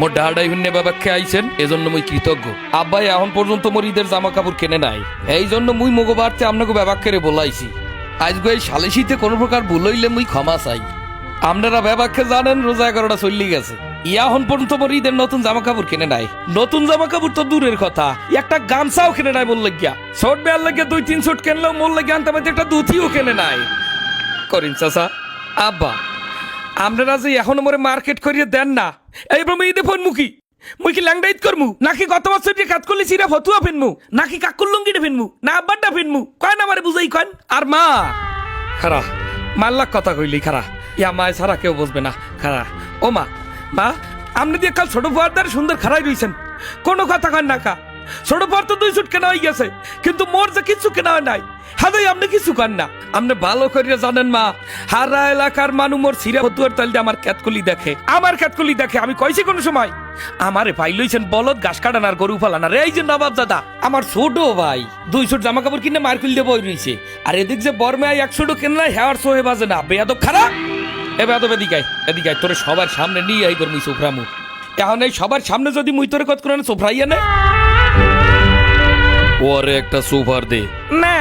মোর ডাহাডাই ভিন্নে বাবাকে আইছেন এজন্য মুই কৃতজ্ঞ। আব্বাই এখন পর্যন্ত মোর ঈদের জামা কাপড় কেনে নাই, এই জন্য মুই মগো বাড়তে আপনাকে বাবাকে বলাইছি। আজকে এই সালিশিতে কোনো প্রকার ভুল হইলে মুই ক্ষমা চাই। আপনারা বাবাকে জানেন রোজা 11টা চললি গেছে, এখন পর্যন্ত মোর ঈদের নতুন জামা কাপড় কেনে নাই। নতুন জামা কাপড় তো দূরের কথা, একটা গামছাও কেনে নাই মোর লাগিয়া। শর্ট বেয়ার লাগিয়া 2-3 শুট কেনলেও মোর লাগিয়া আনতে পারতে একটা দুথিও কেনে নাই। করিম চাচা, আব্বা আপনারা যে এখনো মোরে মার্কেট করিয়ে দেন না, এইবার মুই ঈদে ফোন মুখী মুই কি ল্যাংডা ঈদ করমু, নাকি গত বছর যে কাজ করলি সিরা ফতুয়া ফিনমু, নাকি কাকুর লুঙ্গিটা ফিনমু, না আব্বারটা ফিনমু, কয় না আমারে বুঝাই কন। আর মা খারা মাল্লাক কথা কইলি খারা, ইয়া মায় ছাড়া কেউ বুঝবে না খারা। ও মা, মা আপনি দিয়ে কাল ছোট ফুয়ারদার সুন্দর খারাই রইছেন, কোনো কথা কন না কা। ছোট ফুয়ার তো 2 শুট কেনা হয়ে গেছে, কিন্তু মোর যে কিছু কেনা হয় নাই, হাদাই আপনি কিছু কন না। আপনি ভালো করিয়া জানেন মা, হারা এলাকার মানুষ মোর সিরা ফতুয়ার তাল দিয়ে আমার ক্যাতকলি দেখে, আমার ক্যাতকলি দেখে। আমি কইছি কোন সময় আমারে ভাই লইছেন বলদ ঘাস কাটান আর গরু ফালান। এই যে নবাব দাদা আমার ছোট ভাই 2 শুট জামা কাপড় কিনে মার্কেল দিয়ে বই রইছে, আর এদিক যে বর্মে 1 শুটও কেনা হেয়ার সোহে বাজে না। বেয়াদব খারাপ, এ বেয়াদব এদিকাই তোরে সবার সামনে নিয়ে আই করমি সোফরামু। এখন এই সবার সামনে যদি মুই তোরে কত করে সোফরাইয়া নে, ওরে একটা সোফার দে না,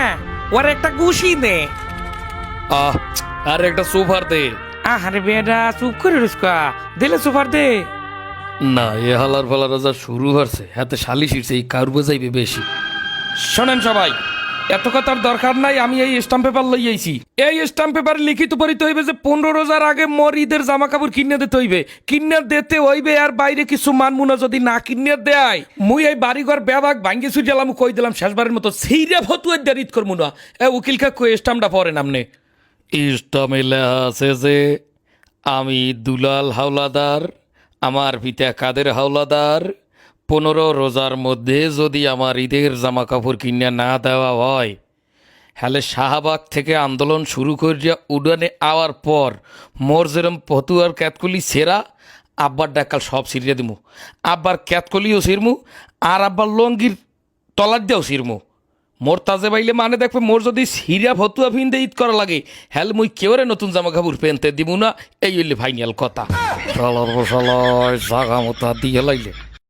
ওরে একটা গুশি দে, আর একটা সোফার দে। আরে বেটা চুপ করে রুস্কা, দিলে সোফার দে না। এ হালার ফালার যা শুরু হচ্ছে, হাতে শালি শিরছে, এই কার বোঝাইবে বেশি। শোনেন সবাই, এত কথার দরকার নাই। আমি এই স্টাম্প পেপার লই আইছি, এই স্টাম্প পেপার লিখিত পড়িতে হইবে যে 15 রোজার আগে মোর ঈদের জামা কাপড় কিনে দিতে হইবে, কিনে দিতে হইবে। আর বাইরে কিছু মানমুনা যদি না কিনে দেয়, মুই এই বাড়িঘর বেবাক ভাঙ্গে ছুটি গেলাম, কই দিলাম শেষবারের মতো সেইরা ফতুয়ার দিয়ে ঈদ করবো না। উকিল কাকু স্টাম্পটা পড়েন আপনি। স্টাম্পে লেখা আছে যে আমি দুলাল হাওলাদার, আমার পিতা কাদের হাওলাদার, 15 রোজার মধ্যে যদি আমার ঈদের জামা কাপড় কিনে না দেওয়া হয়, হলে শাহবাগ থেকে আন্দোলন শুরু করিয়া উডানে আওয়ার পর মোর যেরম ফতুয়ার ক্যাতকলি সেরা, আব্বার ডাকাল সব ছিঁড়িয়ে দিমু। আব্বার ক্যাতকলিও ছিঁড়মু, আর আব্বার লঙ্গির তলার দিয়েও ছিঁড়মু। মোর তাজে বাইলে মানে দেখবে, মোর যদি সিরা ফতুয়া ফিনতে ঈদ করা লাগে, হ্যাল মুই কেউরে নতুন জামা কাপড় পেনতে দিব না। এই হইলে ফাইনাল কথা। জাগা মতো দিয়ে লাইলে